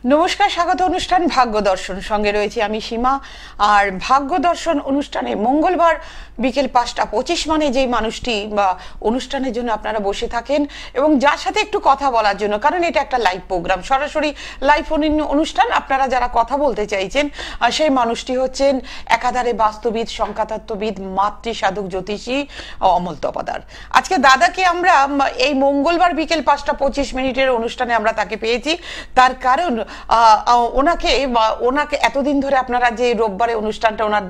নমস্কার, স্বাগত অনুষ্ঠান ভাগ্য দর্শন, সঙ্গে রয়েছে আমি সীমা। আর ভাগ্য দর্শন অনুষ্ঠানে মঙ্গলবার বিকেল 5:25 মানে যেই মানুষটি বা অনুষ্ঠানের জন্য আপনারা বসে থাকেন এবং যার সাথে একটু কথা বলার জন্য, কারণ এটা একটা লাইভ প্রোগ্রাম, সরাসরি লাইভ অনুষ্ঠান, আপনারা যারা কথা বলতে চাইছেন সেই মানুষটি হচ্ছেন একাধারে বাস্তুবিদ, সংখ্যাতত্ত্ববিদ, মাতৃ সাধক জ্যোতিষী অমল তপাদার। আজকে দাদাকে আমরা এই মঙ্গলবার বিকেল 5:25 অনুষ্ঠানে আমরা তাকে পেয়েছি, তার কারণ ওনাকে এতদিন ধরে আপনারা যে রোববারে অনুষ্ঠানটা ওনার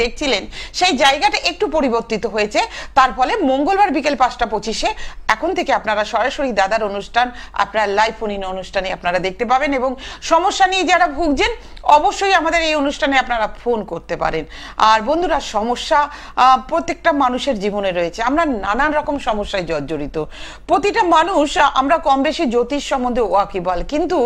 দেখছিলেন সেই জায়গাটা একটু পরিবর্তিত হয়েছে। তার ফলে মঙ্গলবার বিকেল 5:25 এখন থেকে আপনারা সরাসরি দাদার অনুষ্ঠান, আপনার লাইভ ফোন ইন অনুষ্ঠানে আপনারা দেখতে পাবেন। এবং সমস্যা নিয়ে যারা ভুগছেন অবশ্যই আমাদের এই অনুষ্ঠানে আপনারা ফোন করতে পারেন। আর বন্ধুরা, সমস্যা প্রত্যেকটা মানুষের জীবনে রয়েছে, আমরা নানান রকম সমস্যায় জর্জরিত। প্রতিটা মানুষ আমরা কম বেশি জ্যোতিষ সম্বন্ধে ওয়াকিবহাল, কিন্তু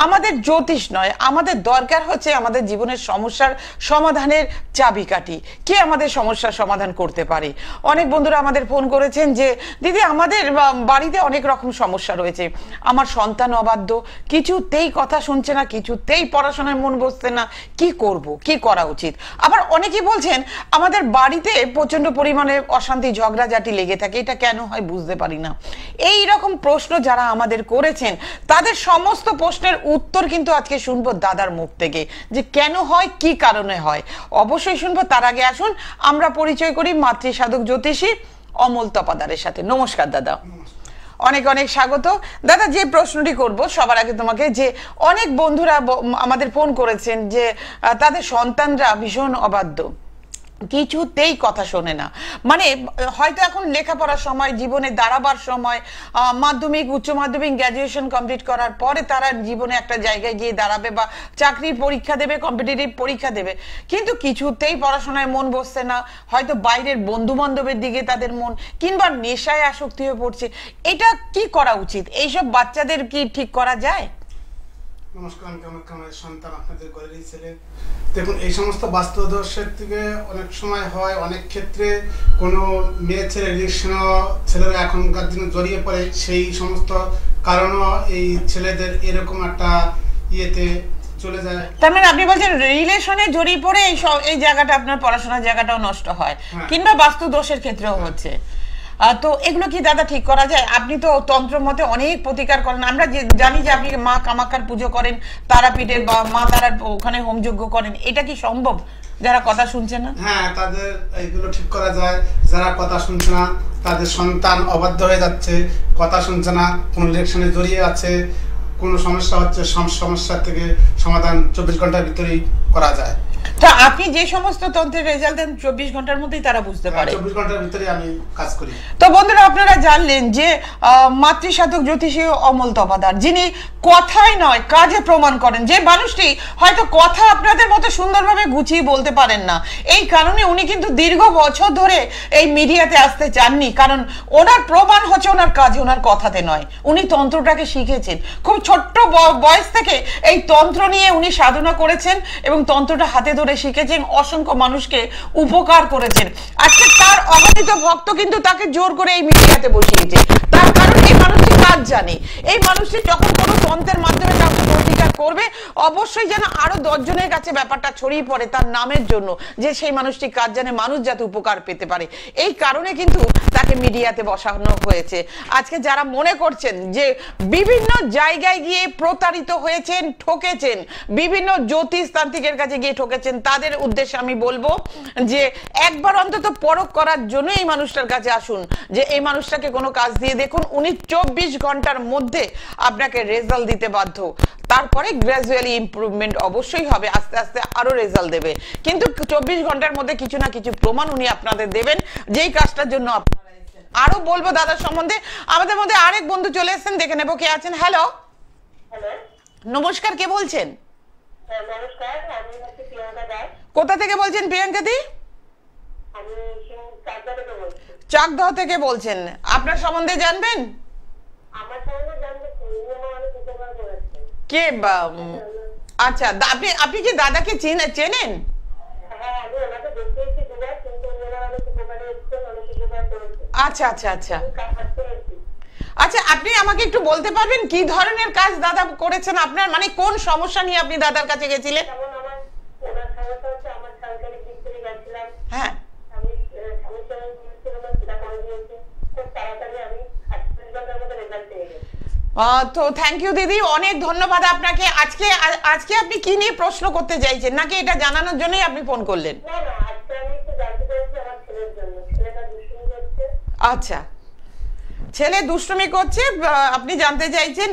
আমাদের জ্যোতিষ নয়, আমাদের দরকার হচ্ছে আমাদের জীবনের সমস্যার সমাধানের চাবিকাঠি। কে আমাদের সমস্যার সমাধান করতে পারে? অনেক বন্ধুরা আমাদের ফোন করেছেন যে দিদি, আমাদের বাড়িতে অনেক রকম সমস্যা রয়েছে, আমার সন্তান অবাধ্য, কিছুতেই কথা শুনছে না, কিছুতেই পড়াশোনায় মন বসছে না, কি করব, কি করা উচিত? আবার অনেকেই বলছেন আমাদের বাড়িতে প্রচন্ড পরিমাণে অশান্তি, ঝগড়াঝাটি লেগে থাকে, এটা কেন হয় বুঝতে পারি না। এই রকম প্রশ্ন যারা আমাদের করেছেন তাদের সমস্ত প্রশ্নের উত্তর কিন্তু আজকে শুনবো দাদার মুখ থেকে, যে কেন হয়, কি কারণে হয়, অবশ্যই শুনবো। তার আগে আসুন আমরা পরিচয় করি মাতৃ সাধক জ্যোতিষী অমল তপাদারের সাথে। নমস্কার দাদা, অনেক অনেক স্বাগত। দাদা, যে প্রশ্নটি করব সবার আগে তোমাকে, যে অনেক বন্ধুরা আমাদের ফোন করেছেন যে তাদের সন্তানরা ভীষণ অবাধ্য, কিছুতেই কথা শোনে না, মানে হয়তো এখন লেখাপড়ার সময়, জীবনে দাঁড়াবার সময়, মাধ্যমিক, উচ্চ মাধ্যমিক, গ্র্যাজুয়েশন কমপ্লিট করার পরে তারা জীবনে একটা জায়গায় গিয়ে দাঁড়াবে বা চাকরির পরীক্ষা দেবে, কম্পিটিটিভ পরীক্ষা দেবে, কিন্তু কিছুতেই পড়াশোনায় মন বসছে না, হয়তো বাইরের বন্ধু বান্ধবের দিকে তাদের মন, কিংবা নেশায় আসক্তি হয়ে পড়ছে। এটা কি করা উচিত? এইসব বাচ্চাদের কি ঠিক করা যায়? নমস্কার, আমার সন্তান আপনাদের ঘরেরই ছেলে। দেখুন, এই সমস্ত বাস্তুদোষের থেকে অনেক সময় হয়, অনেক ক্ষেত্রে কোনো মেয়ে ছেলে রিলেশন ছেলেরা এখনকার দিনে জড়িয়ে পড়ে, সেই সমস্ত কারণও এই ছেলেদের এরকম একটা ইয়েতে চলে যায়। তার মানে আপনি বলছেন রিলেশনে জড়িয়ে পড়ে এই জায়গাটা, আপনার পড়াশোনার জায়গাটাও নষ্ট হয়, কিংবা বাস্তু দোষের ক্ষেত্রেও হচ্ছে। তো এগুলো কি দাদা ঠিক করা যায়? আপনি তো তন্ত্র মতে অনেক প্রতিকার করেন, আমরা জানি যে আপনি মা কামাখ্যার পুজো করেন, তারাপীঠের বা মা তারার ওখানে হোমযজ্ঞ করেন, এটা কি সম্ভব যারা কথা শুনছে না? হ্যাঁ, তাদের এইগুলো ঠিক করা যায়। যারা কথা শুনছে না, তাদের সন্তান অবাধ্য হয়ে যাচ্ছে, কথা শুনছে না, কোন ইলেকশনে জড়িয়ে আছে, কোনো সমস্যা হচ্ছে, সমস্যা থেকে সমাধান 24 ঘন্টার ভিতরেই করা যায়। তা আপনি যে সমস্ত তন্ত্রের রেজাল্ট দেন 24 ঘন্টার মধ্যেই তারা বুঝতে পারে? 24 ঘন্টার ভিতরে আমি কাজ করি। তো বন্ধুরা, আপনারা জানলেন যে মাতৃ সাধক জ্যোতিষী অমল তপাদার, যিনি কথায় নয় কাজে প্রমাণ করেন। যে মানুষটি হয়তো কথা আপনাদের মতো সুন্দরভাবে গুছিয়ে বলতে পারেন না, এই কারণে উনি কিন্তু দীর্ঘ বছর ধরে এই মিডিয়াতে আসতে চাননি, কারণ ওনার প্রমাণ হচ্ছে ওনার কাজে, ওনার কথাতে নয়। উনি তন্ত্রটাকে শিখেছেন, খুব ছোট্ট বয়স থেকে এই তন্ত্র নিয়ে উনি সাধনা করেছেন এবং তন্ত্রটা হাতে ধরে শিখেছেন, অসংখ্য মানুষকে উপকার করেছেন। আজকে তার অগণিত ভক্ত কিন্তু তাকে জোর করে এই মিডিয়াতে বসিয়েছে, তার কারণ এই মানুষটি কাজ জানে। এই মানুষটি যখন কোনো তন্ত্রের মাধ্যমে কাউকে প্রতিকার করবে, অবশ্যই যেন আরো 10 জনের কাছে ব্যাপারটা ছড়িয়ে পড়ে তার নামের জন্য, যে সেই মানুষটি কাজ জানে, মানুষ যাতে উপকার পেতে পারে। এই কারণে কিন্তু তাকে মিডিয়াতে বসানো হয়েছে। আজকে যারা মনে করছেন যে বিভিন্ন জায়গায় গিয়ে প্রতারিত হয়েছেন, ঠকেছেন, বিভিন্ন জ্যোতিষ তান্ত্রিকের কাছে গিয়ে ঠকেছেন, তাদের উদ্দেশ্যে আমি বলবো যে একবার অন্তত পরখ করার জন্য এই মানুষটার কাছে আসুন, যে এই মানুষটাকে কোনো কাজ দিয়ে দেখুন, উনি 24 ঘন্টার মধ্যে আপনাকে রেজাল্ট দিতে বাধ্য। তারপরে গ্র্যাজুয়ালি ইমপ্রুভমেন্ট অবশ্যই হবে, আস্তে আস্তে আরো রেজাল্ট দেবে, কিন্তু 24 ঘন্টার মধ্যে কিছু না কিছু প্রমাণ উনি আপনাদের দেবেন, যেই কাজটার জন্য আপনারা এসেছেন। আরো বলবো দাদার সম্বন্ধে। আমাদের মধ্যে আরেক বন্ধু চলে এসেছেন, দেখে নেবো কে আছেন। হ্যালো, নমস্কার, কে বলছেন? নমস্কার, আমি হচ্ছে প্রিয়াঙ্কা দাস। কোথা থেকে বলছেন প্রিয়াঙ্কা দি? আমি চাকদা থেকে বলছি। চাকদহ থেকে বলছেন, আপনার সম্বন্ধে জানবেন? আমার সঙ্গে জানতে উপকার করেছে কে? আচ্ছা, আপনি কি দাদাকে চেনেন? হ্যাঁ, আমি ওনাকে দেখেছি দুবার, কিন্তু ওনারা অনেক উপকারে এসেছেন, অনেক উপকার করেছেন। আচ্ছা আচ্ছা আচ্ছা আচ্ছা, আপনি আমাকে একটু বলতে পারবেন কি ধরনের কাজ দাদা করেছেন আপনার, মানে কোন সমস্যা নিয়ে আপনি দাদার কাছে গেছিলেন? যেমন আমার ওনার সমস্যা হচ্ছে, আমার সার্জারি দিক থেকে গেছিলাম, হ্যাঁ, আমি সমস্যা হচ্ছিল না, সেটা করে দিয়েছে খুব তাড়াতাড়ি, আমি 48 ঘন্টার মধ্যে রেজাল্ট পেয়ে গেছি। তো থ্যাংক ইউ দিদি, অনেক ধন্যবাদ আপনাকে। আজকে আপনি কি নিয়ে প্রশ্ন করতে চাইছেন, নাকি এটা জানানোর জন্যই আপনি ফোন করলেন? না না, আজকে আমি একটু জানতে চাইছি আমার ছেলের জন্য। ছেলেটা দুষ্টুমি করছে। আচ্ছা, ছেলে দুষ্টুমি করছে, আপনি জানতে চাইছেন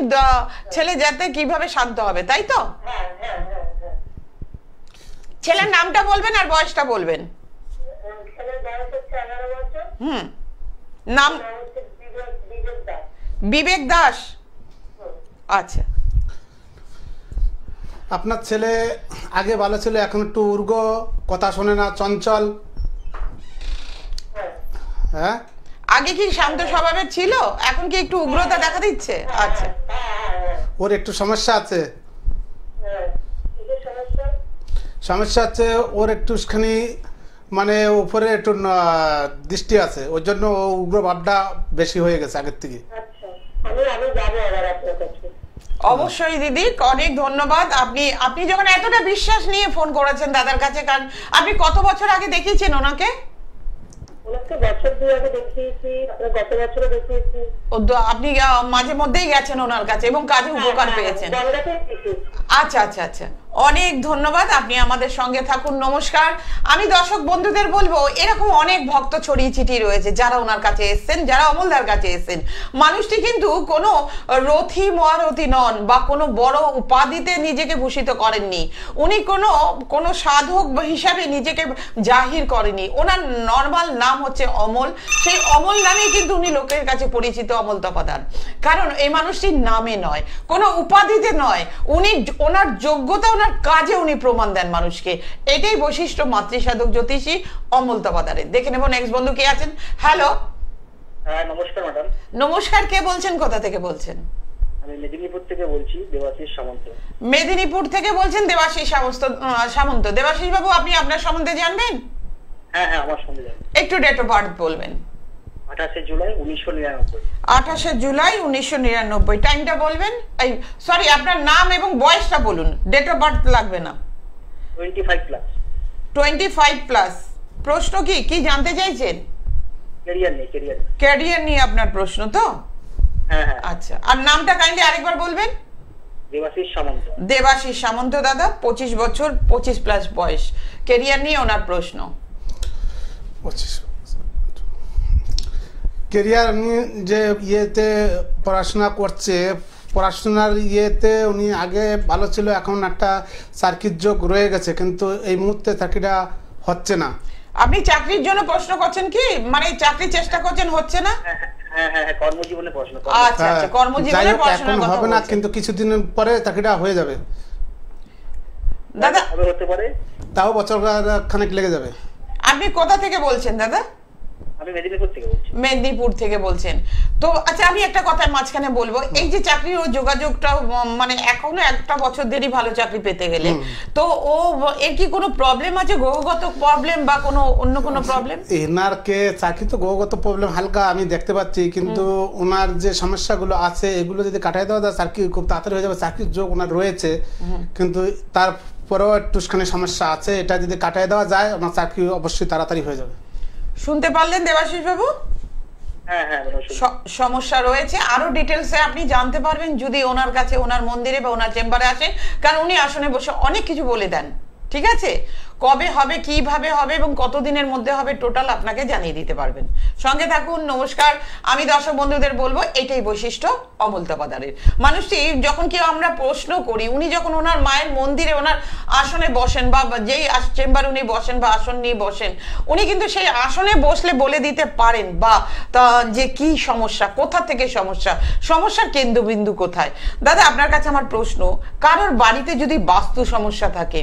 ছেলে যাতে কিভাবে শান্ত হবে, তাই তো? হ্যাঁ হ্যাঁ হ্যাঁ হ্যাঁ। ছেলের নামটা বলবেন আর বয়সটা বলবেন। ছেলের বয়স হচ্ছে 11 বছর। নাম? নাম হচ্ছে বিবেক দাস। বিবেক দাস। আচ্ছা, আপনার ছেলে আগে ভালো ছিল, এখন একটু উর্গ, কথা শোনে না, চঞ্চল। হ্যাঁ হ্যাঁ, আগে কি শান্ত স্বভাবের ছিল, এখন কি একটু উগ্রতা দেখা দিচ্ছে? আচ্ছা, হ্যাঁ হ্যাঁ ওর একটু সমস্যা আছে। হ্যাঁ। কিসের সমস্যা? সমস্যা হচ্ছে ওর একটুখানি মানে উপরে একটু দৃষ্টি আছে, ওর জন্য ও উগ্র ভাবটা বেশি হয়ে গেছে আগের থেকে। আচ্ছা, আমি যাবো আবার আপনার কাছে। অবশ্যই দিদি, অনেক ধন্যবাদ। আপনি যখন এতটা বিশ্বাস নিয়ে ফোন করেছেন দাদার কাছে, কারণ আপনি কত বছর আগে দেখিয়েছেন ওনাকে? ওনাকে বছর 2 আগে দেখিয়েছি, গত বছরও দেখিয়েছি। আপনি মাঝে মধ্যেই গেছেন ওনার কাছে এবং কাজে উপকার পেয়েছেন। বনগাঁতে দেখিয়েছি। আচ্ছা আচ্ছা আচ্ছা, অনেক ধন্যবাদ, আপনি আমাদের সঙ্গে থাকুন। নমস্কার। আমি দর্শক বন্ধুদের বলবো, এরকম অনেক ভক্ত ছড়িয়ে ছিটিয়ে রয়েছে যারা ওনার কাছে এসেছেন, যারা অমলদার কাছে এসেছেন। মানুষটি কিন্তু কোনো রথি মহারথী নন বা কোনো বড় উপাধিতে নিজেকে ভূষিত করেননি। উনি কোনো সাধক হিসাবে নিজেকে জাহির করেনি। ওনার নর্মাল নাম হচ্ছে অমল। সেই অমল নামেই কিন্তু উনি লোকের কাছে পরিচিত, অমল তপাদার। কারণ এই মানুষটির নামে নয়, কোনো উপাধিতে নয়, ওনার যোগ্যতা, ওনার কাজে উনি প্রমাণ দেন মানুষকে। এটাই বৈশিষ্ট্য মাতৃসাধক জ্যোতিষী অমল তপাদারের। দেখে নেব নেক্সট বন্ধু কে আছেন। হ্যালো। হ্যাঁ, নমস্কার ম্যাডাম। নমস্কার, কে বলছেন, কোথা থেকে বলছেন? আমি মেদিনীপুর থেকে বলছি, দেবাশিস সামন্ত। মেদিনীপুর থেকে বলছেন দেবাশিস সামন্ত। দেবাশিস বাবু, আপনি আপনার সম্বন্ধে জানবেন? হ্যাঁ হ্যাঁ, আমার সঙ্গে যাবেন। একটু ডেট অফ বার্থ বলবেন। 28 জুলাই 1999। 28 জুলাই 1999। টাইমটা বলবেন। সরি, আপনার নাম এবং বয়সটা বলুন, ডেট অফ বার্থ লাগবে না। 25 প্লাস। 25 প্লাস। প্রশ্ন কি জানতে চাইছেন? ক্যারিয়ার নিয়ে আপনার প্রশ্ন তো? হ্যাঁ হ্যাঁ। আচ্ছা, আর নামটা কাইন্ডলি আরেকবার বলবেন। দেবাশিস সামন্ত। দেবাশিস সামন্ত দাদা, 25 বছর, 25 প্লাস বয়স। ক্যারিয়ার নিয়ে ওনার প্রশ্ন। 25 কেরিয়ার নিয়ে যে ইয়েতে পড়াশোনা করছে, পড়াশোনার ইয়েতে উনি আগে ভালো ছিল, এখন একটা চাকরির যোগ রয়ে গেছে, কিন্তু এই মুহূর্তে চাকরিটা হচ্ছে না। আপনি চাকরির জন্য প্রশ্ন করছেন কি, মানে চাকরির চেষ্টা করছেন, হচ্ছে না? হ্যাঁ হ্যাঁ হ্যাঁ, কর্মজীবনে পড়াশোনা। আচ্ছা আচ্ছা, কর্মজীবনে পড়াশোনার কথা হবে না, বলছেন। কিন্তু কিছুদিনের পরে চাকরিটা হয়ে যাবে দাদা। কবে হতে পারে? তাও বছর খানেক লেগে যাবে। আপনি কোথা থেকে বলছেন দাদা? আমি মেদিনীপুর থেকে বলছি। মেদিনীপুর থেকে বলছেন তো? আচ্ছা, আমি একটা কথা মাঝখানে বলবো, এই যে চাকরির ও যোগাযোগটা, মানে এখনো একটা বছর দেরি ভালো চাকরি পেতে গেলে, তো এর কি কোনো প্রবলেম আছে, গ্রহগত প্রবলেম বা কোনো অন্য কোনো প্রবলেম? এনার কে চাকরি তো গ্রহগত প্রবলেম হালকা আমি দেখতে পাচ্ছি, কিন্তু ওনার যে সমস্যাগুলো আছে এগুলো যদি কাটাই দেওয়া যায় চাকরি খুব তাড়াতাড়ি হয়ে যাবে। চাকরির যোগ ওনার রয়েছে, কিন্তু তারপরেও একটুখানি সমস্যা আছে, এটা যদি কাটাই দেওয়া যায় ওনার চাকরি অবশ্যই তাড়াতাড়ি হয়ে যাবে। শুনতে পারলেন দেবাশিস বাবু? হ্যাঁ হ্যাঁ, সমস্যা রয়েছে। আরো ডিটেলসে আপনি জানতে পারবেন যদি ওনার কাছে, ওনার মন্দিরে বা ওনার চেম্বারে আসেন, কারণ উনি আসনে বসে অনেক কিছু বলে দেন। ঠিক আছে, কবে হবে, কিভাবে হবে এবং কতদিনের মধ্যে হবে, টোটাল আপনাকে জানিয়ে দিতে পারবেন। সঙ্গে থাকুন। নমস্কার। আমি দর্শক বন্ধুদের বলবো, এটাই বৈশিষ্ট্য অমল তপাদারের। মানুষটি যখন কেউ আমরা প্রশ্ন করি, উনি যখন ওনার মায়ের মন্দিরে ওনার আসনে বসেন বা যেই চেম্বার উনি বসেন বা আসন নিয়ে বসেন, উনি কিন্তু সেই আসনে বসলে বলে দিতে পারেন বা যে কি সমস্যা, কোথা থেকে সমস্যার কেন্দ্রবিন্দু কোথায়। দাদা, আপনার কাছে আমার প্রশ্ন, কারোর বাড়িতে যদি বাস্তু সমস্যা থাকে,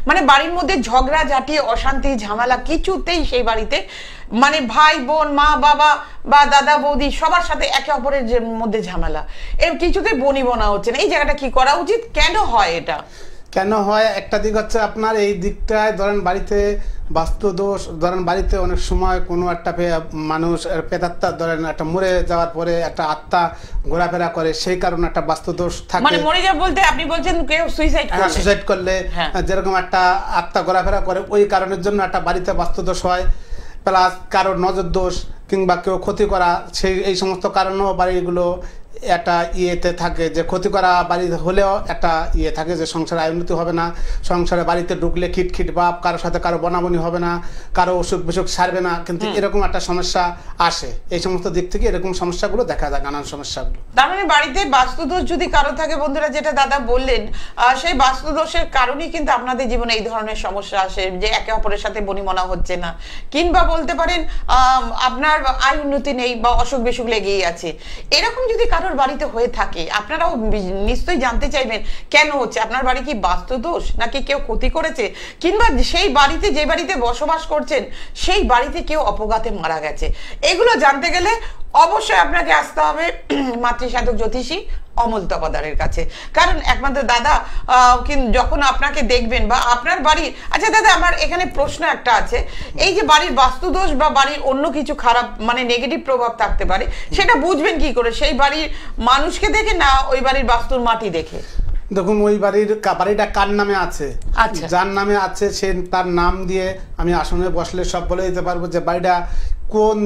মানে বাড়ির মধ্যে ঝগড়া ঝাঁটি, অশান্তি, ঝামেলা, কিছুতেই সেই বাড়িতে, মানে ভাই বোন, মা বাবা বা দাদা বৌদি সবার সাথে একে অপরের মধ্যে ঝামেলা, এর কিছুতে বনিবনা হচ্ছে না, এই জায়গাটা কি করা উচিত, কেন হয় এটা? কেন হয় একটা দিক হচ্ছে আপনার এই দিকটায় ধরেন বাড়িতে বাস্তুদোষ, ধরেন বাড়িতে অনেক সময় কোনো একটা মানুষ প্রেতাত্মা ধরেন একটা মরে যাওয়ার পরে একটা আত্মা ঘোরাফেরা করে, সেই কারণে একটা বাস্তুদোষ থাকে। মানে মরে যাওয়া বলতে আপনি বলছেন কেউ সুইসাইড করলে যেরকম একটা আত্মা ঘোরাফেরা করে, ওই কারণের জন্য একটা বাড়িতে বাস্তুদোষ হয়, প্লাস কারো নজর দোষ কিংবা কেউ ক্ষতি করা, এই সমস্ত কারণেও বাড়িগুলো একটা ইয়েতে থাকে যে ক্ষতি করা বাড়ি হলেও একটা ইয়ে থাকে যে সংসারে উন্নতি হবে না, সংসারে বাড়িতে ঢুকলে খিটখিট ভাব, কারোর সাথে কারো বনাবনি হবে না, কারো অসুখ বিসুখ সারবে না, কিন্তু এরকম একটা সমস্যা আসে। এই সমস্ত দিক থেকে এরকম সমস্যাগুলো দেখা যায়, নানান সমস্যাগুলো। তার মানে বাড়িতে বাস্তুদোষ যদি কারো থাকে বন্ধুরা, যেটা দাদা বললেন, সেই বাস্তুদোষের কারণেই কিন্তু আপনাদের জীবনে এই ধরনের সমস্যা আসে, যে একে অপরের সাথে বনিমনা হচ্ছে না, কিংবা বলতে পারেন আপনার আয় উন্নতি নেই বা অসুখ বিসুখ লেগেই আছে। এরকম যদি কারোর বাড়িতে হয়ে থাকে, আপনারাও নিশ্চয়ই জানতে চাইবেন কেন হচ্ছে। আপনার বাড়ি কি বাস্তুদোষ, নাকি কেউ ক্ষতি করেছে, কিংবা সেই বাড়িতে যে বাড়িতে বসবাস করছেন সেই বাড়িতে কেউ অপঘাতে মারা গেছে? এগুলো জানতে গেলে অবশ্যই আপনাকে আসতে হবে মাতৃসাধক জ্যোতিষী অমল তপাদারের কাছে। কারণ একমাত্র দাদা যখন আপনাকে দেখবেন বা আপনার বাড়ির, আচ্ছা দাদা আমার এখানে প্রশ্ন একটা আছে, এই যে বাড়ির বাস্তুদোষ বা বাড়ির অন্য কিছু খারাপ মানে নেগেটিভ প্রভাব থাকতে পারে, সেটা বুঝবেন কি করে? সেই বাড়ির মানুষকে দেখে না ওই বাড়ির বাস্তুর মাটি দেখে? দেখুন ওই বাড়িটা কার নামে আছে, যার নামে আছে সে তার নাম দিয়ে আমি আসনে বসলে সব বলে দিতে পারবো যে বাড়িটা কোন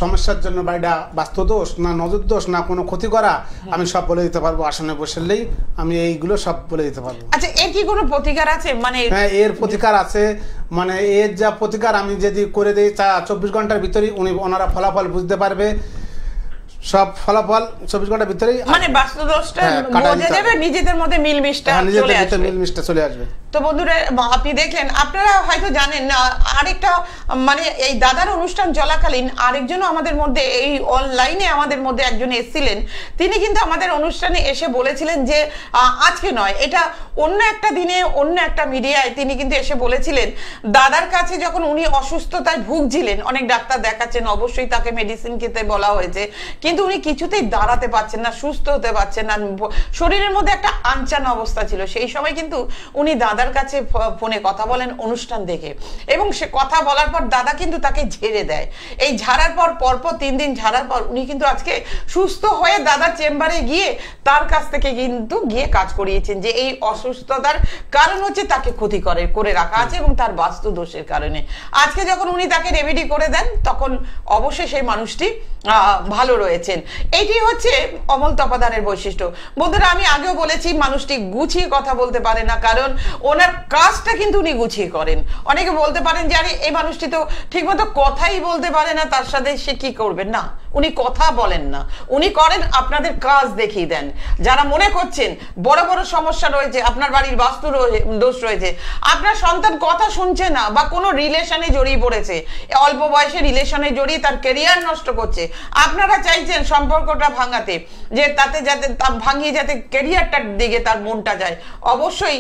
সমস্যার জন্য, বাড়িটা বাস্তুদোষ না নজর দোষ না কোনো ক্ষতি করা, আমি সব বলে দিতে পারবো। আসনে বসলেই আমি এইগুলো সব বলে দিতে পারবো। আচ্ছা এর কি কোনো প্রতিকার আছে? মানে হ্যাঁ এর প্রতিকার আছে, মানে এর যা প্রতিকার আমি যদি করে দিই 24 ঘন্টার ভিতরেই ওনারা ফলাফল বুঝতে পারবে, সব ফলাফল 24 ঘন্টার ভিতরেই মানে বাস্তুদোষটা বোঝা যাবে, নিজেদের মধ্যে মিলমিশটা চলে আসবে। তো বন্ধুরা আপনি দেখলেন, আপনারা হয়তো জানেন না, আরেকটা মানে এই দাদার অনুষ্ঠান চলাকালীন আরেকজনও আমাদের মধ্যে এই অনলাইনে আমাদের মধ্যে একজন এসেছিলেন, তিনি কিন্তু আমাদের অনুষ্ঠানে এসে বলেছিলেন যে আজকে নয়, এটা অন্য একটা দিনে অন্য একটা মিডিয়ায় তিনি কিন্তু এসে বলেছিলেন দাদার কাছে যখন উনি অসুস্থতায় ভুগছিলেন, অনেক ডাক্তার দেখাচ্ছেন, অবশ্যই তাকে মেডিসিন খেতে বলা হয়েছে, কিন্তু উনি কিছুতেই দাঁড়াতে পারছেন না, সুস্থ হতে পারছেন না, শরীরের মধ্যে একটা আনচান অবস্থা ছিল। সেই সময় কিন্তু উনি দাদার কাছে ফোনে কথা বলেন অনুষ্ঠান দেখে, এবং সে কথা বলার পর দাদা কিন্তু তাকে ঝেড়ে দেয়। এই ঝাড়ার পর পরপর 3 দিন ঝাড়ার পর উনি কিন্তু আজকে সুস্থ হয়ে দাদার চেম্বারে গিয়ে তার কাছ থেকে কিন্তু গিয়ে কাজ করিয়েছেন, যে এই অসুস্থতার কারণ হচ্ছে তাকে ক্ষতি করে রাখা আছে এবং তার বাস্তু দোষের কারণে। আজকে যখন উনি তাকে রেমেডি করে দেন তখন অবশ্যই সেই মানুষটি ভালো রয়েছেন। এটি হচ্ছে অমল তপাদারের বৈশিষ্ট্য। বন্ধুরা আমি আগেও বলেছি, মানুষটি গুছিয়ে কথা বলতে পারে না, কারণ ওনার কাজটা কিন্তু উনি গুছিয়ে করেন। অনেকে বলতে পারেন যে আরে এই মানুষটি তো ঠিকমতো কথাই বলতে পারে না, তার সাথে সে কি করবেন? না, উনি কথা বলেন না, উনি করেন আপনাদের কাজ দেখিয়ে দেন। যারা মনে করছেন বড় বড় সমস্যা রয়েছে, আপনার বাড়ির বাস্তু দোষ রয়েছে, আপনার সন্তান কথা শুনছে না বা কোনো রিলেশনে জড়িয়ে পড়েছে, অল্প বয়সে রিলেশনে জড়িয়ে তার ক্যারিয়ার নষ্ট করছে, আপনারা চাইছেন সম্পর্কটা ভাঙাতে, যে তাতে যাতে ভাঙিয়ে যাতে ক্যারিয়ারটার দিকে তার মনটা যায়, অবশ্যই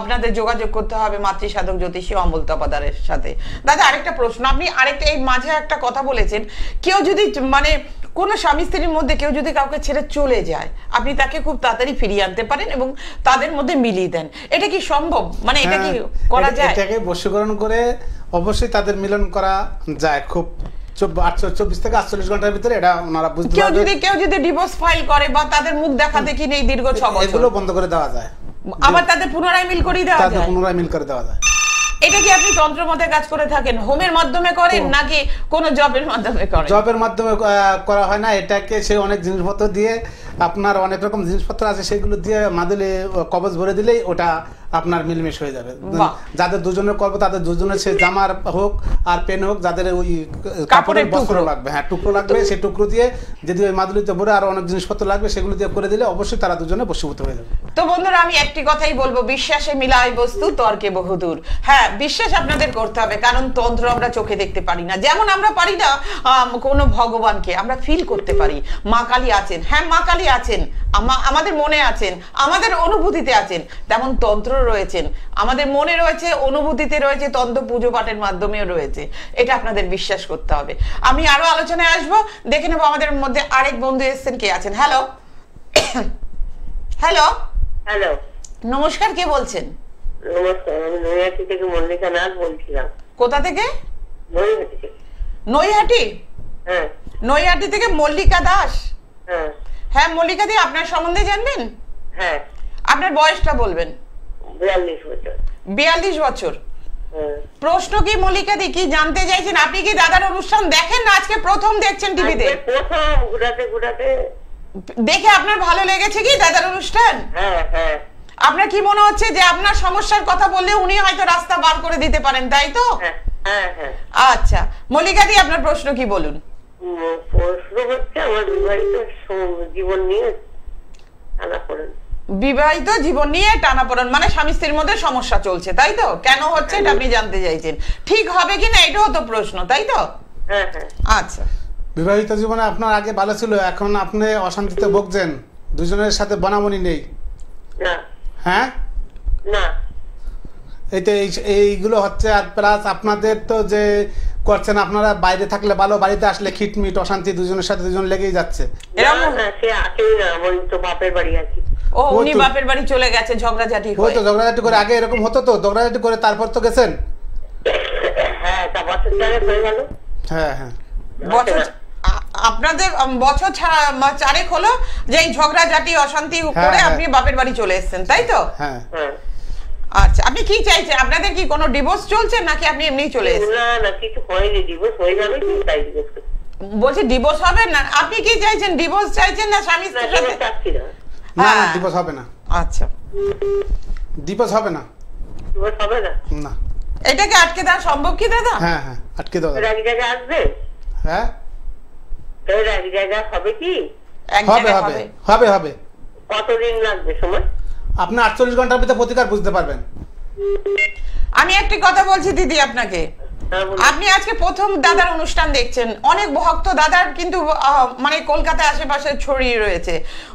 আপনাদের যোগাযোগ করতে হবে মাতৃসাধক জ্যোতিষী অমল তপাদারের সাথে। দাদা আরেকটা প্রশ্ন, আপনি আরেকটা এই মাঝে একটা কথা বলেছেন, কেউ যদি মানে কোন স্বামী স্ত্রীর মধ্যে কেউ যদি কাউকে ছেড়ে চলে যায়, আপনি তাকে খুব তাড়াতাড়ি ফিরিয়ে আনতে পারেন এবং তাদের মধ্যে মিলিয়ে দেন, এটা কি সম্ভব? মানে এটা কি করা যায়? এটাকে বশীকরণ করে অবশ্যই তাদের মিলন করা যায়, খুব 24 থেকে 48 ঘন্টার ভিতরে এটা ওনারা বুঝতে পারবে। কেউ যদি ডিভোর্স ফাইল করে বা তাদের মুখ দেখা দেখি নেই দীর্ঘ 6 বছর, এগুলো বন্ধ করে দেওয়া যায়, আবার তাদের পুনরায় মিল করে দেওয়া যায়, পুনরায় মিল করে দেওয়া যায়। এটা কি আপনি তন্ত্র মতে কাজ করে থাকেন, হোমের মাধ্যমে করেন নাকি কোন জবের মাধ্যমে করেন? জবের মাধ্যমে করা হয় না, এটাকে সে অনেক জিনিসপত্র দিয়ে, আপনার অনেক রকম জিনিসপত্র আছে সেগুলো দিয়ে মাদুলে কবজ ভরে দিলেই ওটা আপনার মিলমিশ হয়ে যাবে। যাদের দুজনের করবো তাদের দুজনের সে জামার হোক আর পেন হোক, যাদের ওই কাপড়ের বস্ত্র লাগবে, হ্যাঁ টুকরো লাগবে, সেই টুকরো দিয়ে যদি ওই মাদুলিতে ভরে আরো অনেক জিনিসপত্র লাগবে সেগুলো দিয়ে করে দিলে অবশ্যই তারা দুজনে বশীভূত হয়ে যাবে। তো বন্ধুরা আমি একটি কথাই বলবো, বিশ্বাসে মিলায় বস্তু তর্কে বহুদূর। হ্যাঁ বিশ্বাস আপনাদের করতে হবে, কারণ তন্ত্র আমরা চোখে দেখতে পারি না, যেমন আমরা পারি না কোনো ভগবানকে, আমরা ফিল করতে পারি মা কালী আছেন, হ্যাঁ মা কালী আছেন, আমাদের মনে আছেন, আমাদের অনুভূতিতে আছেন, তেমন তন্ত্র রয়েছেন, আমাদের মনে রয়েছে, অনুভূতিতে রয়েছে, তন্ত্র পুজো পাঠের মাধ্যমেও রয়েছে, এটা আপনাদের বিশ্বাস করতে হবে। আমি আরো আলোচনায় আসবো, দেখে নেবো আমাদের মধ্যে আরেক বন্ধু এসেছেন, কে আছেন? হ্যালো হ্যালো হ্যালো, নমস্কার, কে বলছেন? নমস্কার, আমি নৈহাটি থেকে মল্লিকা নাথ বলছিলাম। কোথা থেকে? নৈহাটি থেকে। নৈহাটি? হ্যাঁ নৈহাটি থেকে মল্লিকা দাস। হ্যাঁ হ্যাঁ মল্লিকা দি, আপনার সম্বন্ধে জানবেন? হ্যাঁ। আপনার বয়সটা বলবেন। 42 বছর। 42 বছর। হ্যাঁ। প্রশ্ন কি মল্লিকা দি, কি জানতে চাইছেন? আপনি কি দাদার অনুষ্ঠান দেখেন না আজকে প্রথম দেখছেন টিভিতে? আজকে প্রথম ঘুরাতে ঘুরাতে দেখে আপনার ভালো লেগেছে কি দাদার অনুষ্ঠান? হ্যাঁ হ্যাঁ। আপনার কি মনে হচ্ছে যে আপনার সমস্যার কথা বললে উনি হয়তো রাস্তা বার করে দিতে পারেন, তাই তো? হ্যাঁ হ্যাঁ হ্যাঁ। আচ্ছা মল্লিকা দি, আপনার প্রশ্ন কি বলুন? প্রশ্ন হচ্ছে আমার বিবাহিত জীবন নিয়ে টানাপোড়েন। বিবাহিত জীবন নিয়ে টানাপোড়েন মানে স্বামী স্ত্রীর মধ্যে সমস্যা চলছে, তাই তো? কেন হচ্ছে এটা আপনি জানতে চাইছেন। ঠিক হবে কিনা এটাও তো প্রশ্ন, তাই তো? হ্যাঁ হ্যাঁ। আচ্ছা, বিবাহিত জীবনে আপনার আগে ভালো ছিল, এখন আপনি অশান্তিতে ভুগছেন, দুজনের সাথে বনাবনি নেই। না হ্যাঁ, না। এইগুলো হচ্ছে। আর প্লাস আপনাদের তো যে করছেন, আপনারা বাইরে থাকলে ভালো, বাড়িতে আসলে খিটমিট অশান্তি, দুজনের সাথে দুজন লেগেই যাচ্ছে। এরকম না, সে আছেই না, আমি তো বাপের বাড়ি আছি। ও উনি বাপের বাড়ি চলে গেছে, ঝগড়াঝাটি ওই হয়। তো ঝগড়াঝাটি করে, আগে এরকম হতো তো, ঝগড়াঝাটি করে তারপর তো গেছেন। হ্যাঁ, তা বছর চারেক হয়ে গেল। হ্যাঁ হ্যাঁ। বছর আপনাদের বছর চারেক হলো যে এই ঝগড়াঝাটি অশান্তি করে হ্যাঁ। আপনি বাপের বাড়ি চলে এসেছেন, তাই তো? হ্যাঁ। হ্যাঁ। আচ্ছা, আপনি কি চাইছেন? আপনাদের কি কোনো ডিভোর্স চলছে নাকি আপনি এমনি চলে এসেছেন? না না, কিছু হয়নি, ডিভোর্স হয়ে যাবে কি তাই ডিভোর্স করছি। বলছি ডিভোর্স হবে না? আপনি কি চাইছেন, ডিভোর্স চাইছেন না স্বামী না, স্ত্রীর সাথে? ডিভোর্স চাচ্ছি না। না না, হ্যাঁ। ডিভোর্স হবে না, আচ্ছা, ডিভোর্স হবে না। ডিভোর্স হবে না। না। এটাকে আটকে দেওয়া সম্ভব কি দাদা? হ্যাঁ হ্যাঁ, আটকে দেওয়া এক জায়গায় আসবে, হ্যাঁ, এক জায়গায় হবে কি? এক হবে জায়গায় হবে হবে। হবে হবে। কতদিন লাগবে সময়? আপনি 48 ঘন্টার ভিতরে প্রতিকার বুঝতে পারবেন। আমি একটি কথা বলছি দিদি আপনাকে, হ্যাঁ, বলুন। আপনি আজকে প্রথম দাদার অনুষ্ঠান দেখছেন। অনেক ভক্ত দাদার কিন্তু মানে কলকাতার আশেপাশে ছড়িয়ে রয়েছে।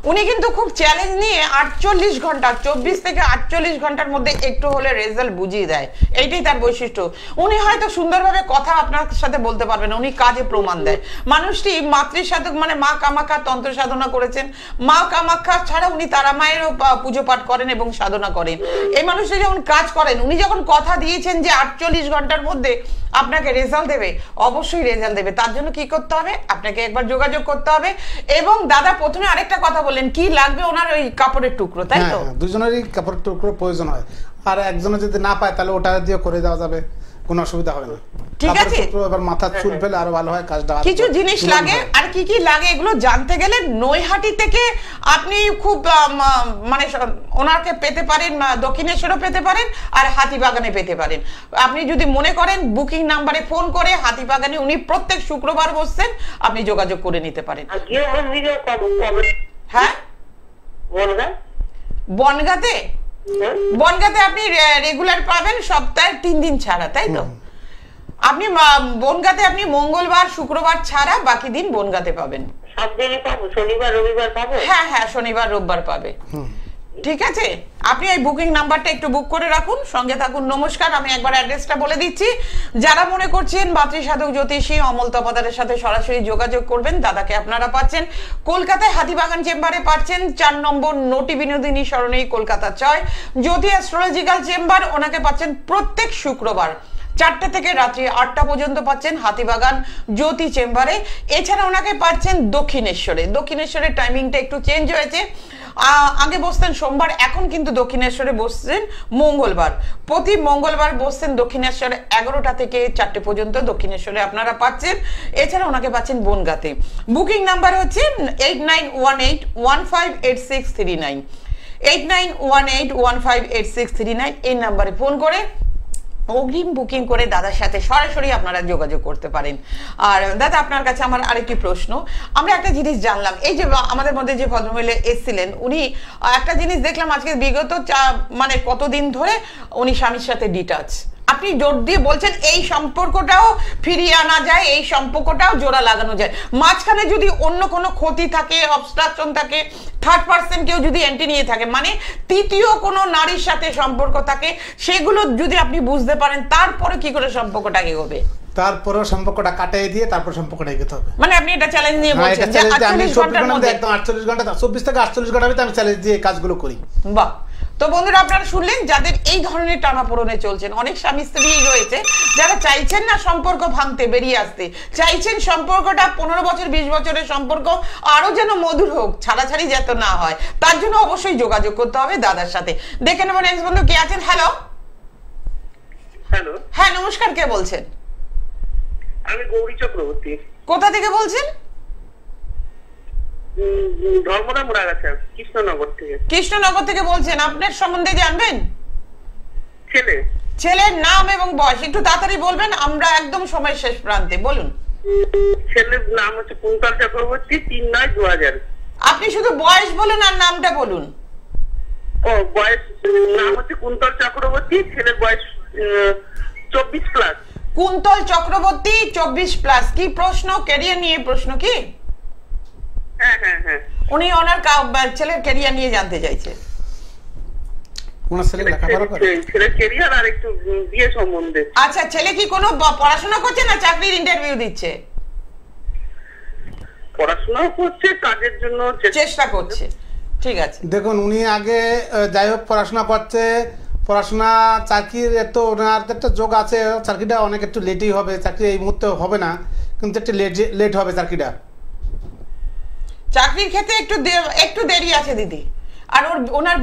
উনি কিন্তু খুব চ্যালেঞ্জ নিয়ে 48 ঘন্টা, 24 থেকে 48 ঘন্টার মধ্যে একটু হলে রেজাল্ট বুঝিয়ে দেয়। এইটাই তার বৈশিষ্ট্য। উনি হয়তো সুন্দরভাবে কথা আপনার সাথে বলতে পারবেন, উনি কাজে প্রমাণ দেয়। মানুষটি মাতৃসাধক মানে মা কামাখ্যার তন্ত্র সাধনা করেছেন। মা কামাখ্যা ছাড়া উনি তারা মায়েরও পুজো পাঠ করেন এবং সাধনা করেন। এই মানুষটি যখন কাজ করেন, উনি যখন কথা দিয়েছেন যে 48 ঘন্টার মধ্যে আপনাকে রেজাল্ট দেবে, অবশ্যই রেজাল্ট দেবে। তার জন্য কি করতে হবে? আপনাকে একবার যোগাযোগ করতে হবে। এবং দাদা প্রথমে আরেকটা কথা বললেন, কি লাগবে ওনার? ওই কাপড়ের টুকরো, তাই হ্যাঁ তো? হ্যাঁ, দুজনেরই কাপড় টুকরো প্রয়োজন হয়। আর একজনে যদি না পায় তাহলে ওটা দিয়ে করে দেওয়া যাবে, কোনো অসুবিধা হবে না। ঠিক কাপড়ের আছে। টুকরো এবার মাথার চুল ফেলে আরো ভালো হয় কাজটা। কিছু জিনিস লাগে, আর কি কি লাগে এগুলো জানতে গেলে নৈহাটি থেকে আপনি খুব মানে ওনাকে পেতে পারেন, দক্ষিণেশ্বরও পেতে পারেন আর হাতিবাগানে পেতে পারেন। আপনি যদি মনে করেন বুকিং নাম্বারে ফোন করে হাতিবাগানে উনি প্রত্যেক শুক্রবার বসছেন, আপনি যোগাযোগ করে নিতে পারেন। আর গৃহ মন্দিরে কবে? হ্যাঁ, বলগা? বনগাঁতে? হ্যাঁ? বনগাঁতে আপনি রেগুলার পাবেন সপ্তাহে 3 দিন ছাড়া, তাই তো? আপনি বনগাঁতে আপনি মঙ্গলবার শুক্রবার ছাড়া বাকি দিন বনগাঁতে পাবেন। সব দিনই পাবো? শনিবার রবিবার পাবো? হ্যাঁ হ্যাঁ, শনিবার রোববার পাবে। ঠিক আছে, আপনি এই বুকিং নাম্বারটা একটু বুক করে রাখুন, সঙ্গে থাকুন। নমস্কার, আমি একবার অ্যাড্রেসটা বলে দিচ্ছি। যারা মনে করছেন মাতৃসাধক জ্যোতিষী অমল তপাদারের সাথে সরাসরি যোগাযোগ করবেন, দাদাকে আপনারা পাচ্ছেন কলকাতায় হাতিবাগান চেম্বারে, পাচ্ছেন 4 নম্বর নটি বিনোদিনী সরণি, কলকাতা 6। জ্যোতি অ্যাস্ট্রোলজিক্যাল চেম্বার, ওনাকে পাচ্ছেন প্রত্যেক শুক্রবার 4টা থেকে রাত্রি 8টা পর্যন্ত পাচ্ছেন হাতিবাগান জ্যোতি চেম্বারে। এছাড়া ওনাকে পাচ্ছেন দক্ষিণেশ্বরে। দক্ষিণেশ্বরের টাইমিংটা একটু চেঞ্জ হয়েছে, আগে বসতেন সোমবার, এখন কিন্তু দক্ষিণেশ্বরে বসছেন মঙ্গলবার। প্রতি মঙ্গলবার বসছেন দক্ষিণেশ্বরে 11টা থেকে 4টে পর্যন্ত দক্ষিণেশ্বরে আপনারা পাচ্ছেন। এছাড়া ওনাকে পাচ্ছেন বনগাঁতে। বুকিং নাম্বার হচ্ছে 8918158639, 8918158639। এই নাম্বারে ফোন করে অগ্রিম বুকিং করে দাদার সাথে সরাসরি আপনারা যোগাযোগ করতে পারেন। আর দাদা আপনার কাছে আমার আরেকটি প্রশ্ন, আমরা একটা জিনিস জানলাম, এই যে আমাদের মধ্যে যে ভদ্রমহিলা এসেছিলেন, উনি একটা জিনিস দেখলাম আজকে বিগত মানে কতদিন ধরে উনি স্বামীর সাথে ডিটাচ। আপনি জোর দিয়ে বলছেন এই সম্পর্কটাও ফিরিয়ে আনা যায়, এই সম্পর্কটাও জোড়া লাগানো যায়। মাঝখানে যদি অন্য কোনো ক্ষতি থাকে, অবস্ট্রাকশন থাকে, থার্ড পার্সন কেউ যদি এন্ট্রি নিয়ে থাকে, মানে তৃতীয় কোনো নারীর সাথে সম্পর্ক থাকে, সেগুলো যদি আপনি বুঝতে পারেন, তারপরে কি করে সম্পর্কটাকে হবে? তারপরেও সম্পর্কটা কাটিয়ে দিয়ে তারপর সম্পর্কটা এগোতে হবে। মানে আপনি এটা চ্যালেঞ্জ নিয়ে বলছেন যে 48 ঘন্টার মধ্যে, একদম 48 ঘন্টা, 24 থেকে 48 ঘন্টার ভিতরে আমি চ্যালেঞ্জ দিয়ে কাজগুলো করি। বাহ, তো বন্ধুরা আপনারা শুনলেন, যাদের এই ধরনের টানাপোড়েনে চলছেন, অনেক স্বামী স্ত্রী রয়েছে যারা চাইছেন না সম্পর্ক ভাঙতে, বেরিয়ে আসতে চাইছেন, সম্পর্কটা 15 বছর 20 বছরের সম্পর্ক আরো যেন মধুর হোক, ছাড়াছাড়ি যাতে না হয়, তার জন্য অবশ্যই যোগাযোগ করতে হবে দাদার সাথে। দেখে নেব নেক্সট বন্ধু কে আছেন। হ্যালো হ্যালো, হ্যাঁ নমস্কার, কে বলছেন? আমি গৌরী চক্রবর্তী, কোথা থেকে বলছেন? ধর্মরা মোড়াগাছা, কৃষ্ণনগর থেকে। কৃষ্ণনগর থেকে বলছেন, আপনার সম্বন্ধে জানবেন? ছেলে, ছেলের নাম এবং বয়স একটু তাড়াতাড়ি বলবেন, আমরা একদম সময় শেষ প্রান্তে, বলুন। ছেলের নাম হচ্ছে কুন্তল চক্রবর্তী, 3/9/2000। আপনি শুধু বয়স বলুন আর নামটা বলুন। ও বয়স, নাম হচ্ছে কুন্তল চক্রবর্তী, ছেলের বয়স 24+। কুন্তল চক্রবর্তী 24+। কি প্রশ্ন? ক্যারিয়ার নিয়ে প্রশ্ন কি? হ্যাঁ হ্যাঁ হ্যাঁ, উনি ওনার ছেলের ক্যারিয়ার নিয়ে জানতে চাইছে। ওনার ছেলে লেখাপড়া করে? ছেলের ক্যারিয়ার আর একটু বিয়ে সম্বন্ধে। আচ্ছা, ছেলে কি কোনো পড়াশোনা করছে না চাকরির ইন্টারভিউ দিচ্ছে? পড়াশোনা করছে, কাজের জন্য চেষ্টা করছে, ঠিক আছে। দেখুন, উনি আগে যাই হোক পড়াশোনা করছে, পড়াশোনা চাকরির তো ওনার একটা যোগ আছে, চাকরিটা অনেক একটু লেটই হবে, চাকরি এই মুহূর্তে হবে না, কিন্তু একটু লেট হবে চাকরিটা। চাকরির ক্ষেত্রে একটু দেরি আছে দিদি। আর ওনার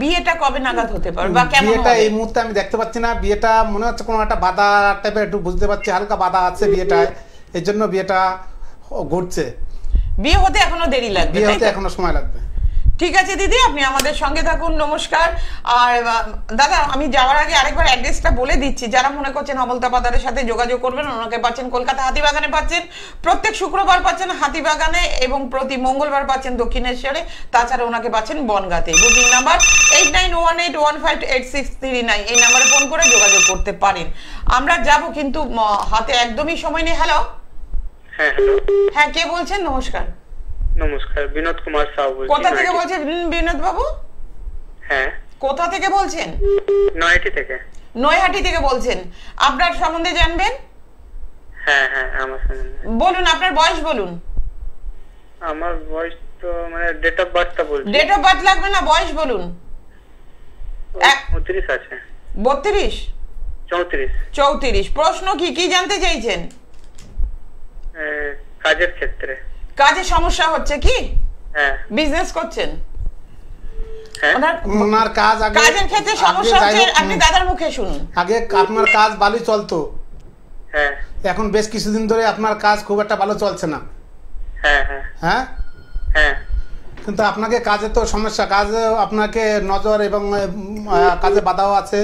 বিয়েটা কবে নাগাদ হতে পারে বা কেমন বিয়েটা হবে? এই মুহূর্তে আমি দেখতে পাচ্ছি না, বিয়েটা মনে হচ্ছে কোনো একটা বাধা টাইপের, একটু বুঝতে পারছি হালকা বাধা আছে বিয়েটায়, এই জন্য বিয়েটা ঘটছে। বিয়ে হতে এখনো দেরি লাগবে, বিয়ে তাই হতে তো? এখনো সময় লাগবে। ঠিক আছে দিদি, আপনি আমাদের সঙ্গে থাকুন। নমস্কার। আর দাদা, আমি যাওয়ার আগে আরেকবার অ্যাড্রেসটা বলে দিচ্ছি, যারা মনে করছেন অমলতা পাদারের সাথে যোগাযোগ করবেন, ওনাকে পাচ্ছেন কলকাতা হাতিবাগানে, পাচ্ছেন প্রত্যেক শুক্রবার পাচ্ছেন হাতিবাগানে, এবং প্রতি মঙ্গলবার পাচ্ছেন দক্ষিণেশ্বরে, তাছাড়া ওনাকে পাচ্ছেন বনগাঁতে। বুকিং নাম্বার 8918158639, এই নাম্বারে ফোন করে যোগাযোগ করতে পারেন। আমরা যাব, কিন্তু হাতে একদমই সময় নেই। হ্যালো, হ্যাঁ হ্যালো, হ্যাঁ কে বলছেন? নমস্কার। নমস্কার, বিনোদ কুমার সাউ বলছি। কোথা থেকে বলছেন বিনোদ বাবু? হ্যাঁ, কোথা থেকে বলছেন? নয়াটি থেকে। নৈহাটি থেকে বলছেন। আপনার সম্বন্ধে জানবেন? হ্যাঁ হ্যাঁ, আমার সম্বন্ধে বলুন, আপনার বয়স বলুন। আমার বয়স তো মানে ডেট অফ বার্থটা বলছি। ডেট অফ বার্থ লাগবে না, বয়স বলুন। 34 আছে। 32? 34। 34। প্রশ্ন কি কি জানতে চাইছেন? কাজের ক্ষেত্রে। কাজে সমস্যা হচ্ছে কি? হ্যাঁ। বিজনেস করছেন? হ্যাঁ, ওনার কাজ আগে, কাজের ক্ষেত্রে সমস্যা হচ্ছে, আপনি দাদার মুখে শুনুন। আগে আপনার কাজ ভালোই চলতো, হ্যাঁ এখন বেশ কিছুদিন ধরে আপনার কাজ খুব একটা ভালো চলছে না। হ্যাঁ হ্যাঁ হ্যাঁ, হ্যাঁ, কিন্তু আপনাকে কাজে তো সমস্যা, কাজে আপনাকে নজর এবং কাজে বাধাও আছে,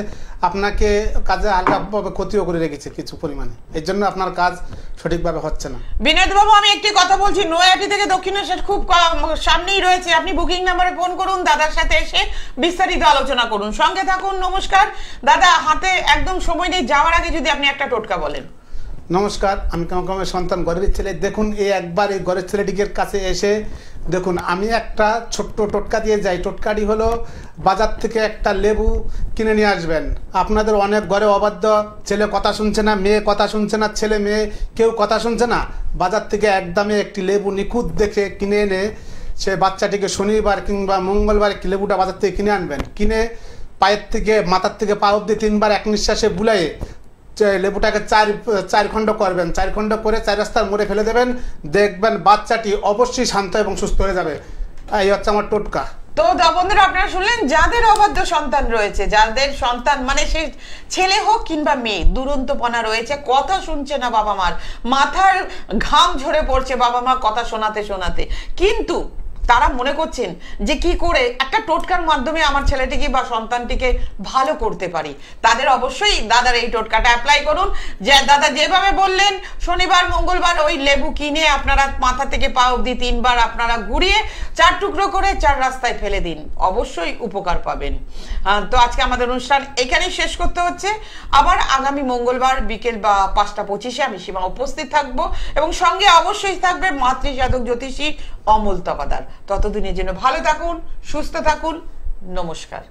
আপনাকে কাজে হালকাভাবে ক্ষতিও করে রেখেছে কিছু পরিমাণে, এর জন্য আপনার কাজ সঠিকভাবে হচ্ছে না। বিনোদ বাবু, আমি একটি কথা বলছি, নৈহাটি থেকে দক্ষিণেশ্বর খুব সামনেই রয়েছে, আপনি বুকিং নাম্বারে ফোন করুন, দাদার সাথে এসে বিস্তারিত আলোচনা করুন। সঙ্গে থাকুন। নমস্কার দাদা, হাতে একদম সময় নেই, যাওয়ার আগে যদি আপনি একটা টোটকা বলেন। নমস্কার, আমি কামাকামের সন্তান, ঘরের ছেলে। দেখুন, একবার এই ঘরের ছেলেটির কাছে এসে দেখুন, আমি একটা ছোট্ট টোটকা দিয়ে যাই। টোটকাটি হলো, বাজার থেকে একটা লেবু কিনে নিয়ে আসবেন। আপনাদের অনেক ঘরে অবাধ্য, ছেলে কথা শুনছে না, মেয়ে কথা শুনছে না, ছেলে মেয়ে কেউ কথা শুনছে না, বাজার থেকে একদমে একটি লেবু নিখুঁত দেখে কিনে এনে সে বাচ্চাটিকে শনিবার কিংবা মঙ্গলবার লেবুটা বাজার থেকে কিনে আনবেন। কিনে পায়ের থেকে মাথার থেকে পা অব্দি 3 বার এক নিঃশ্বাসে বুলাইয়ে লেবুটাকে 4 খণ্ড করবেন। 4 খণ্ড করে 4 রাস্তার মোড়ে ফেলে দেবেন, দেখবেন বাচ্চাটি অবশ্যই শান্ত এবং সুস্থ হয়ে যাবে। এই হচ্ছে আমার টোটকা। তো বন্ধুরা, আপনারা শুনলেন, যাদের অবাধ্য সন্তান রয়েছে, যাদের সন্তান মানে সে ছেলে হোক কিংবা মেয়ে, দুরন্তপনা রয়েছে, কথা শুনছে না বাবা মার, মাথার ঘাম ঝরে পড়ছে বাবা মা কথা শোনাতে শোনাতে, কিন্তু তারা মনে করছেন যে কি করে একটা টোটকার মাধ্যমে আমার ছেলেটিকে বা সন্তানটিকে ভালো করতে পারি, তাদের অবশ্যই দাদার এই টোটকাটা অ্যাপ্লাই করুন। যে দাদা যেভাবে বললেন, শনিবার মঙ্গলবার ওই লেবু কিনে আপনারা মাথা থেকে পা অবধি 3 বার আপনারা ঘুরিয়ে 4 টুকরো করে 4 রাস্তায় ফেলে দিন, অবশ্যই উপকার পাবেন। তো আজকে আমাদের অনুষ্ঠান এখানেই শেষ করতে হচ্ছে। আবার আগামী মঙ্গলবার বিকেল বা 5:25 আমি সীমা উপস্থিত থাকবো, এবং সঙ্গে অবশ্যই থাকবে মাতৃজাতক জ্যোতিষী অমলতা পাদার। ততদিনের জন্য ভালো থাকুন, সুস্থ থাকুন, নমস্কার।